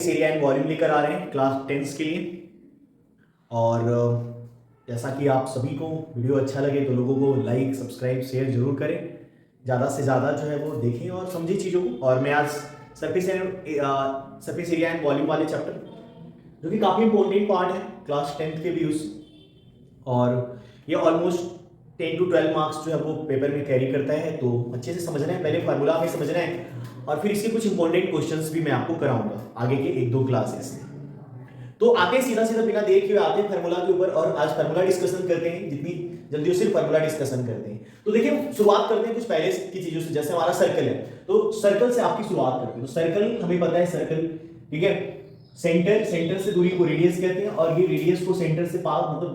Area and volume लेकर आ रहे हैं क्लास 10 के लिए। और जैसा कि आप सभी को वीडियो अच्छा लगे तो लोगों को लाइक सब्सक्राइब शेयर जरूर करें, ज़्यादा से ज़्यादा जो है वो देखें और समझें चीज़ों को। और मैं आज सरफेस एरिया एंड वॉल्यूम वाले चैप्टर, जो कि काफ़ी इंपॉर्टेंट पार्ट है क्लास 10th के व्यूज, और ये ऑलमोस्ट 10 to 12 मार्क्स जो है वो पेपर में कैरी करता है। तो अच्छे से समझना है, पहले फार्मूला हमें समझना है और फिर इसके कुछ इंपॉर्टेंट क्वेश्चंस भी मैं आपको कराऊंगा आगे के 1-2 क्लासेस में। तो आते सीधा सीधा बिना देर के आते हैं फार्मूला के ऊपर, और आज फार्मूला डिस्कशन करते हैं। जितनी जल्दी हो सिर्फ फार्मूला डिस्कशन करते हैं। तो देखिए, शुरुआत करते हैं कुछ पहले की चीजों से। जैसे हमारा सर्कल है, तो सर्कल से आपकी शुरुआत करते हैं। तो सर्कल हमें पता है, सर्कल ठीक है, सेंटर से दूरी को रेडियस कहते हैं, और ये रेडियस को सेंटर से पास मतलब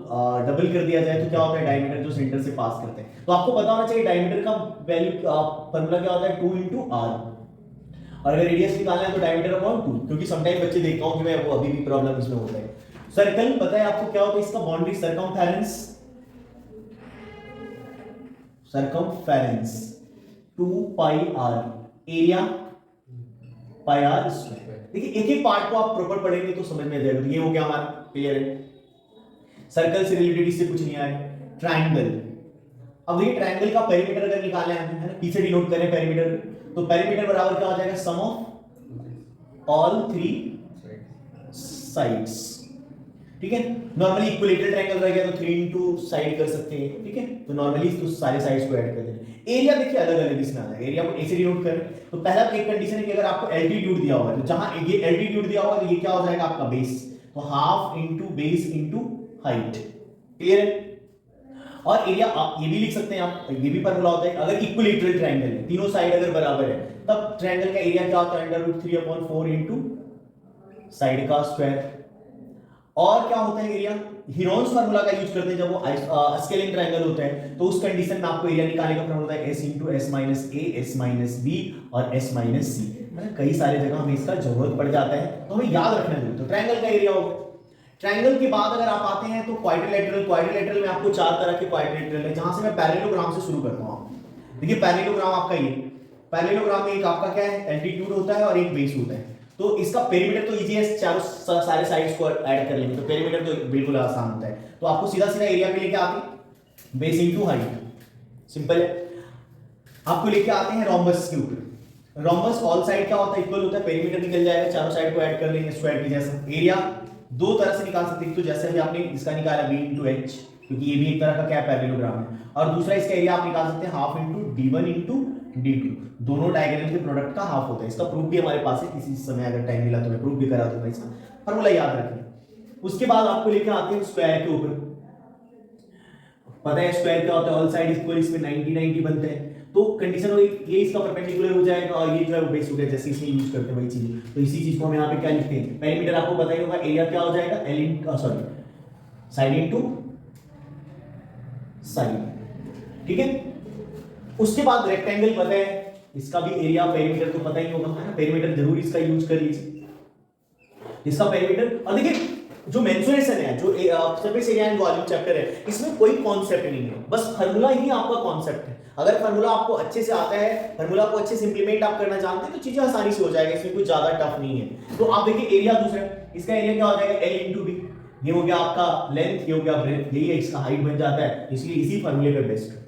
डबल कर दिया जाए तो क्या होता है, डायमीटर जो सेंटर से पास करते हैं। तो आपको पता होना चाहिए डायमीटर का वैल्यू फार्मूला क्या होता है, 2 × r। और अगर रेडियस निकालना है तो डायमीटर अपॉन 2, क्योंकि समटाइम बच्चे देखता हूं कि मैं वो अभी भी प्रॉब्लम इसमें होता है। सर्कल पता है आपको क्या होता है, इसका बाउंड्री सरकमफेरेंस 2 पाई r, area pi r square. देखिए, एक एक पार्ट को आप प्रॉपर पढ़ेंगे तो समझ में आ जाएगा। ये हो गया हमारा, क्लियर है। सर्कल से रिलेटेड इससे कुछ नहीं आया। ट्रायंगल, अब ये ट्रायंगल का पेरीमीटर अगर निकालना है ना, पीछे डिनोट करें पेरीमीटर, तो पेरीमीटर बराबर क्या हो जाएगा, सम ऑफ ऑल 3 साइड्स। ठीक है, नॉर्मली इक्विलेटरल ट्रायंगल रह गया तो 3 × साइड कर सकते हैं। ठीक है, तो नॉर्मली तो सारे साइड्स को ऐड कर देंगे। एरिया देखिए अलग अलग इसमें आ जाएगा। एरिया को ऐसे डिनोट करें तो पहला एक कंडीशन है कि अगर आपको एल्टीट्यूड दिया हुआ है, तो जहां ये एल्टीट्यूड दिया हुआ है तो ये क्या हो जाएगा आपका बेस, तो half into base into height. Clear है। और एरिया आप ये भी लिख सकते हैं, आप ये भी फॉर्मूला होता है, अगर इक्विलेटरल ट्रायंगल है, तीनों साइड अगर बराबर है, तब ट्रायंगल का एरिया क्या होता है, √3/4 इंटू साइड का स्क्वायर। और क्या होता है एरिया, हीरोन्स फार्मूला का यूज करते हैं जब वो स्केलिंग ट्रायंगल होता है, तो उस कंडीशन में आपको एरिया निकालने का फार्मूला होता है S × S - A, S - B और S - C। कई सारे जगह हमें इसका जरूरत पड़ जाता है, तो हमें याद रखना जरूरी। तो ट्रायंगल का एरिया होगा। ट्रायंगल के बाद अगर आप आते हैं तो क्वाड्रिलेटरल में आपको 4 तरह के क्वाड्रिलेटरल है, जहां से मैं पैरेललोग्राम से शुरू करता हूं। देखिए, पैरेललोग्राम आपका ये, पैरेललोग्राम में एक आपका क्या है, एल्टीट्यूड होता है और एक बेस होता है। तो इसका पेरीमीटर तो इजी है, चारों सारे साइड्स को ऐड कर लेंगे तो पेरीमीटर तो बिल्कुल आसान होता है। तो आपको सीधा सीधा एरिया पे लेके आते हैं, बेस इंटू हाइट, सिंपल है। आपको लेके आते हैं रोम्बस के ऊपर। रोम्बस ऑल साइड क्या होता है, इक्वल होता है, पेरीमीटर निकल जाएगा, चारों साइड को ऐड कर लेंगे स्क्वायर के जैसा। एरिया दो तरह से निकाल सकते हैं, तो जैसे अभी आपने इसका निकाला b × h, क्योंकि ये भी एक तरह का क्या पैरेललोग्राम है। और दूसरा इसका एरिया आप निकाल सकते हैं half into d1 into d2, दोनों डायगोनल के प्रोडक्ट का हाफ होता है। इसका प्रूफ भी हमारे पास है, किसी समय अगर टाइम मिला तो मैं प्रूफ भी करा दूंगा इसका, फॉर्मूला याद रखिए। उसके बाद आपको लेकर आते हैं स्क्वायर के ऊपर। पता है स्क्वायर क्या होता है, ऑल साइड इक्वल, इसमें 90 बनते हैं। तो कंडीशन हो ये इसका परपेंडिकुलर हो जाएगा और ये जो है वो बेस हो गया, जैसे इसमें यूज करते हैं वही चीज। तो इसी चीज को हम यहाँ पे क्या लिखते हैं, पेरीमीटर आपको पता ही होगा, एरिया क्या हो जाएगा, साइड इंटू साइड। ठीक है, उसके बाद रेक्टेंगल पता है, इसका भी एरिया पेरीमीटर तो पता ही होगा, है ना, पेरीमीटर जरूर इसका यूज कर लीजिए, इसका पेरीमीटर। और देखिए, जो मेंसुरेशन है, जो surface area and volume chapter है, इसमें कोई कॉन्सेप्ट नहीं है, बस फार्मूला ही आपका कॉन्सेप्ट है। अगर फार्मूला आपको अच्छे से आता है, फार्मूला को अच्छे से इंप्लीमेंट आप करना जानते हैं, तो चीजें आसानी से हो जाएगा, इसमें कुछ ज्यादा टफ नहीं है। तो आप देखिए एरिया दूसरा, इसका एरिया क्या हो जाएगा, L × B। ये हो गया आपका लेंथ, ये हो गया ब्रेथ, यही है इसका हाइट बन जाता है, इसलिए इसी फार्मूले पे बेस्ड है।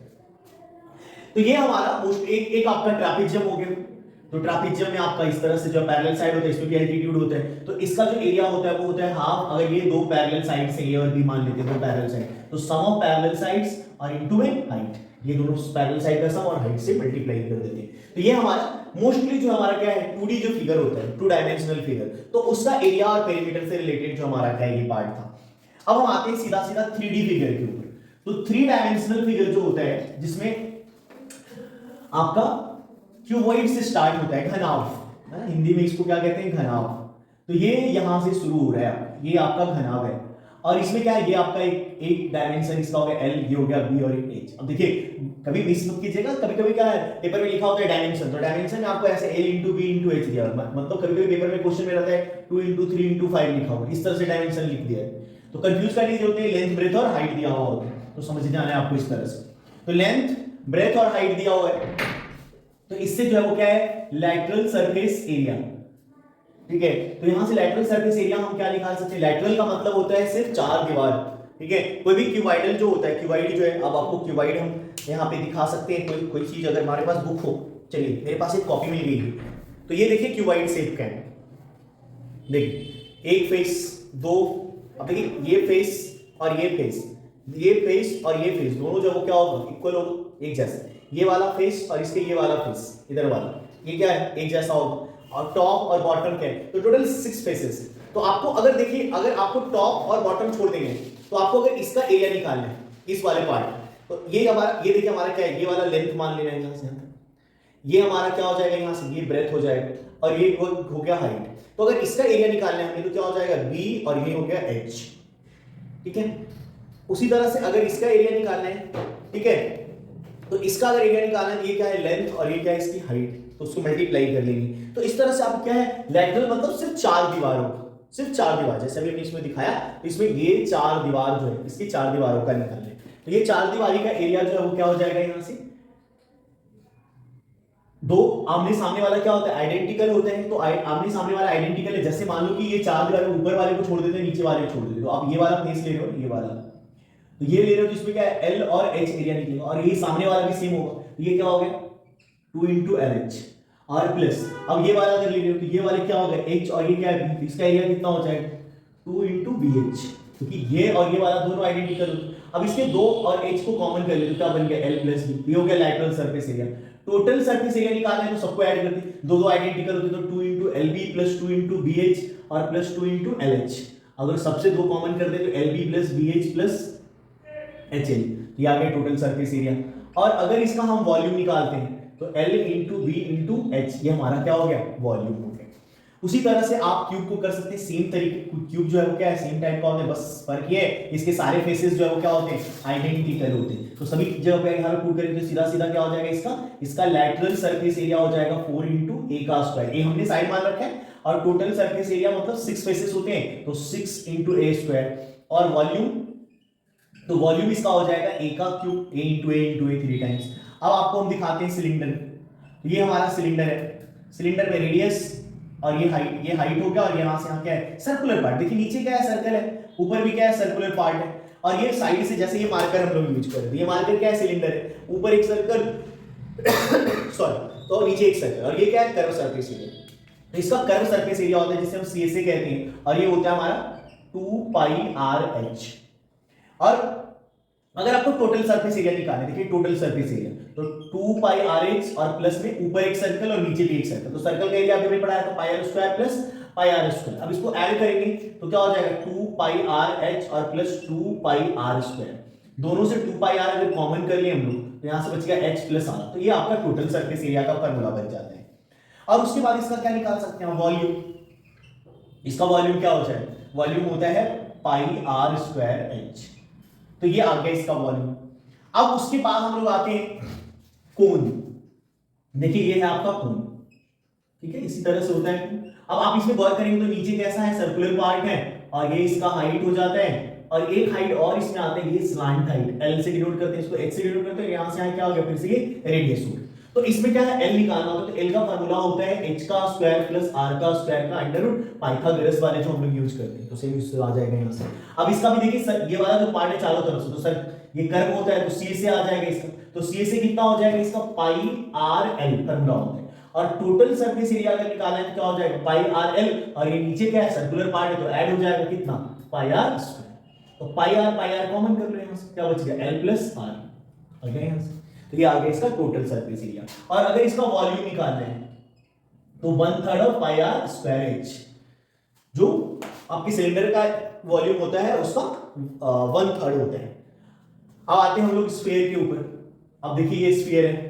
तो ये हमारा एक आपका ट्रापेजियम हो गया। तो ट्रापेजियम में आपका इस तरह से जो पैरेलल साइड होता है, इसमें भी एल्टीट्यूड होता है, तो इसका जो एरिया होता है वो होता है हाफ। अगर ये दो पैरेलल साइड से, ए और बी मान लेते हैं, दो पैरेलल साइड, तो सम ऑफ पैरेलल साइड्स और इनटू में हाइट, ये दोनों पैरेलल साइड का सम और हाइट से मल्टीप्लाई कर देते हैं। तो ये हमारा मोस्टली जो हमारा क्या है, 2D जो फिगर होता है, 2 डायमेंशनल फिगर, तो उसका एरिया और पेरीमीटर से रिलेटेड जो हमारा क्या ये पार्ट था। अब हम आते हैं सीधा सीधा 3D फिगर के ऊपर। तो 3 डायमेंशनल फिगर जो होता है, जिसमें आपका क्यूबॉइड से स्टार्ट होता है, घनाभ, है ना, हिंदी में इसको क्या कहते हैं, घनाभ। तो ये यहां से शुरू हो रहा है, ये आपका घनाभ है। और इसमें क्या है, ये आपका एक डायमेंशन इसका हो गया L, ये हो गया B और एक H। अब देखिए, कभी मिस मत कीजिएगा, कभी-कभी क्या है पेपर में लिखा होता है डायमेंशन, तो डायमेंशन में आपको ऐसे L × B × H दिया, मतलब कभी-कभी पेपर में क्वेश्चन में रहता है 2 × 3 × 5 लिखा होगा, इस तरह से डायमेंशन लिख दिया है। तो कंफ्यूज करने की जरूरत नहीं, लेंथ ब्रेथ और हाइट दिया हुआ होता है, तो समझ जाना है आपको इस तरह से। तो लेंथ ब्रेथ और हाइट दिया हुआ है, तो इससे जो है वो क्या है, लैटरल सरफेस एरिया, ठीक है। तो यहां से लेटरल सरफेस एरिया हम क्या निकाल सकते हैं, लेटरल का मतलब होता है सिर्फ 4 दीवार, ठीक है। कोई भी क्यूबाइडल जो होता है, क्यूबाइड जो है, अब आपको क्यूबाइड हम यहाँ पे दिखा सकते हैं, कोई चीज अगर हमारे पास बुक हो, चलिए मेरे पास एक कॉपी मिल गई है, तो ये देखिए क्यूबाइड शेप का है, देखिए एक फेस, दो, अब देखिए ये फेस और ये फेस, ये फेस और ये फेस दोनों जो वो क्या होगा, इक्वल होगा, एक जैसा, ये वाला फेस और इसके ये वाला फेस, इधर वाला, ये क्या है, एक जैसा होगा, और टॉप और बॉटम क्या है, तो टोटल 6 फेसेस। तो आपको अगर देखिए, अगर आपको टॉप और बॉटम छोड़ देंगे, तो आपको अगर इसका एरिया निकालना है, इस वाले पार्ट, तो ये हमारा, ये देखिए हमारा क्या है, ये वाला लेंथ मान लेना है यहाँ से, ये हमारा क्या हो जाएगा यहाँ से, ये ब्रेथ हो जाएगा, और ये हो गया हाइट। तो अगर इसका एरिया निकालना है हमें, तो क्या हो जाएगा, बी, और ये हो गया एच, ठीक है। उसी तरह से अगर इसका एरिया निकालना है, ठीक है, तो इसका अगर एरिया निकालना है, ये क्या है, लेंथ, और ये क्या है, इसकी हाइट, तो उसको मल्टीप्लाई कर लेंगे। तो इस तरह से आप क्या है, लेटरल मतलब सिर्फ 4 दीवारों का, सिर्फ 4 दीवार, जैसे अभी हमने इसमें दिखाया, तो इसमें ये 4 दीवार जो है, इसकी 4 दीवारों का निकालना है। तो ये 4 दीवारी का एरिया जो है वो क्या हो जाएगा, यहाँ से दो आमने सामने वाला क्या होता है, आइडेंटिकल होते हैं, तो आमने सामने वाला आइडेंटिकल है। जैसे मान लो कि ये 4 दीवार ऊपर वाले को छोड़ देते हैं, नीचे वाले को छोड़ देते हो, तो आप ये वाला फेस ले रहे हो, ये वाला, तो ये ले रहे हो, तो इसमें क्या है, एल और एच एरिया निकलेगा, और ये सामने वाला भी सेम होगा, तो ये क्या हो गया, 2 इंटू एल एच, और प्लस, अब ये वाला अगर ले रहे हो, तो ये वाले क्या हो गया, एच, और ये क्या है, बी, इसका एरिया कितना हो जाएगा, 2 इंटू बी एच, क्योंकि ये और ये वाला दोनों आइडेंटिकल। अब इसके 2 और एच को कॉमन कर ले, तो क्या बन गया, एल प्लस बी, ये हो गया lateral surface area. Total surface area निकालना है, तो सबको ऐड कर दे, दो आइडेंटिकल होते, तो 2 into L B plus 2 into B H, और प्लस 2 इंटू एल एच। अगर सबसे 2 कॉमन कर दे, तो L B plus B H plus H L, ये आ गया टोटल सरफेस एरिया। और अगर इसका हम वॉल्यूम निकालते हैं, तो L into B into H, ये हमारा क्या हो गया, वॉल्यूम हो गया। उसी तरह से आप क्यूब को कर सकते हैं सेम तरीके, क्यूब जो है वो क्या है, सेम टाइप का होता है, बस फर्क ये है इसके सारे फेसेस जो है वो क्या होते हैं, आइडेंटिकल होते हैं। तो सभी जगह पे यहाँ पे पुट करेंगे, तो सीधा सीधा क्या हो जाएगा, इसका लैटरल सरफेस एरिया हो जाएगा 4 इंटू ए का स्क्वायर, ए हमने साइड मान रखा है, और टोटल सरफेस एरिया मतलब 6 फेसेस होते हैं, तो 6 इंटू ए स्क्वायर, और वॉल्यूम, तो वॉल्यूम इसका हो जाएगा ए का क्यूब, ए इंटू ए इंटू ए 3 टाइम्स। अब आपको हम दिखाते हैं सिलेंडर, तो ये हमारा सिलेंडर है, सिलेंडर में रेडियस और ये हाइट हो गया, और यहाँ से यहाँ क्या है, सर्कुलर पार्ट, देखिए नीचे क्या है, सर्कल है, ऊपर भी क्या है, सर्कुलर पार्ट है, और ये साइड से जैसे ये मार्कर हम लोग यूज कर रहे हैं, ये मार्कर क्या है, सिलेंडर है, ऊपर एक सर्कल सॉरी, तो नीचे एक सर्कल, और ये क्या है, कर्व सरफेस एरिया। तो इसका कर्व सरफेस एरिया होता है जिसे हम सीएसए कहते हैं, और ये होता है हमारा 2 पाई आर एच। और अगर आपको टोटल सरफेस एरिया निकालना है, देखिए टोटल सरफेस एरिया, तो 2 पाई आर एच, और प्लस में ऊपर एक सर्कल और नीचे भी एक सर्कल, तो सर्कल का एरिया अभी हमने पढ़ाया था pi r square plus pi r square. अब इसको ऐड करेंगे तो क्या हो जाएगा, 2 पाई आर एच और प्लस 2 पाई आर स्क्वायर, दोनों से 2 पाई आर अगर कॉमन कर लिए हम लोग, तो यहां से बच गया एच प्लस आर, तो ये आपका टोटल सरफेस एरिया का फार्मूला बन जाता है। और उसके बाद इसका क्या निकाल सकते हैं, वॉल्यूम। इसका वॉल्यूम क्या हो जाएगा, वॉल्यूम होता है पाई आर स्क्वायर एच, तो ये आ गया इसका वॉल्यूम। अब उसके बाद हम लोग आते हैं कोन, देखिए ये है आपका कोन, ठीक है, इसी तरह से होता है। अब आप इसमें गौर करेंगे तो नीचे कैसा है, सर्कुलर पार्ट है, और ये इसका हाइट हो जाता है, और एक हाइट और इसमें आता है, ये स्लांट हाइट, एल से डिनोट करते हैं, इसको एच से डिनोट करते हैं, यहां से यहाँ क्या हो गया, फिर से ये रेडियस हो गया। तो इसमें क्या है, एल निकालना होता है, तो एल का फार्मूला होता है एच का स्क्वायर प्लस आर का स्क्वायर का अंडर रूट, पाइथागोरस वाले जो हम लोग यूज करते हैं, तो सेम इससे आ जाएगा यहां से। अब इसका भी देखिए ये वाला जो पार्ट है चारों तरफ से, तो सर ये कर्व होता है, तो सी से आ जाएगा इसका, तो सी से कितना हो जाएगा, इसका पाई आर एल फार्मूला होता है। और टोटल सरफेस एरिया अगर निकालना है तो क्या हो जाएगा, पाई आर एल, और ये नीचे क्या है, सर्कुलर पार्ट है, तो ऐड हो जाएगा कितना, पाई आर स्क्वायर, तो पाई आर कॉमन कर लो, यहां से क्या बच गया, एल प्लस आर आ गया यहां से, तो ये आ गया इसका टोटल सरफेस एरिया। और अगर इसका वॉल्यूम निकालना है, तो 1/3 of pi r square h, जो आपके सिलेंडर का वॉल्यूम होता है उसका 1/3 होता है। अब आते हैं हम लोग स्फीयर के ऊपर। अब देखिए ये स्फीयर है,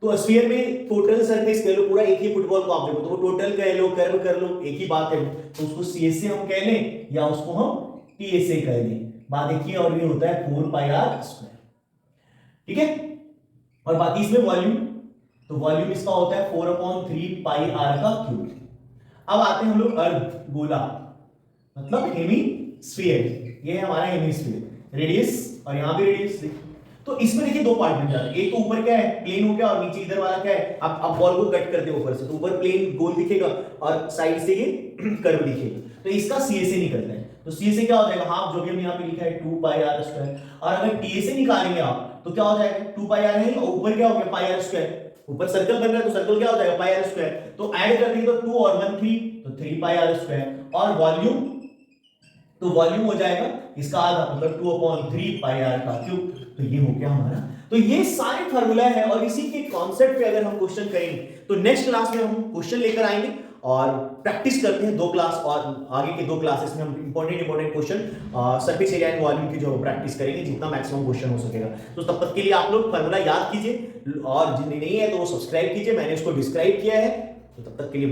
तो स्फीयर में टोटल सरफेस कह लो, पूरा एक ही फुटबॉल को आप देखो, तो टोटल कह लो, कर्व कर लो, एक ही बात है, तो उसको सीएसए हम कह लें या उसको हम टीएसए कह लें, बात एक ही, और ये होता है 4 पाई आर स्क्वायर, ठीक है। और बाकी इसमें वॉल्यूम, तो वॉल्यूम इसका होता है 4/3 पाई आर का क्यूब। अब आते हैं हम लोग अर्ध गोला, मतलब हेमीस्फीयर, ये है हमारा हेमीस्फीयर, रेडियस, और यहां भी रेडियस, तो इसमें देखिए दो पार्ट बन जाते हैं, एक तो ऊपर क्या है प्लेन हो गया और नीचे इधर वाला क्या है, आप बॉल को कट करते हो ऊपर से तो ऊपर प्लेन गोल दिखेगा और साइड से ये कर्व दिखेगा, तो इसका सीए से निकलता है। तो सीए से क्या हो जाएगा, हाफ जो भी हमने यहाँ पे लिखा है 2 पाई आर स्क्वायर, और अगर टीए से निकालेंगे आप तो क्या हो जाएगा 2 पाई आर है और ऊपर क्या हो गया पाई आर स्क्वायर, ऊपर सर्कल बन रहा है तो सर्कल क्या हो जाएगा पाई आर स्क्वायर, तो ऐड कर देंगे तो 2 और 1 3, तो 3 पाई आर स्क्वायर, और वॉल्यूम तो वॉल्यूम हो जाएगा इसका आधा मतलब 2/3 पाई आर का क्यूब, तो ये हो गया हमारा। तो ये सारे फार्मूला है और इसी के कॉन्सेप्ट पे अगर हम क्वेश्चन करेंगे तो नेक्स्ट क्लास में हम क्वेश्चन लेकर आएंगे और प्रैक्टिस करते हैं 2 क्लास, और आगे के 2 क्लासेस में हम important question surface area and volume की जो प्रैक्टिस करेंगे जितना मैक्सिमम क्वेश्चन हो सकेगा। तो तब तक के लिए आप लोग फार्मूला याद कीजिए और जिन्हें नहीं है तो वो सब्सक्राइब कीजिए, मैंने उसको डिस्क्राइब किया है, तो तब तक के लिए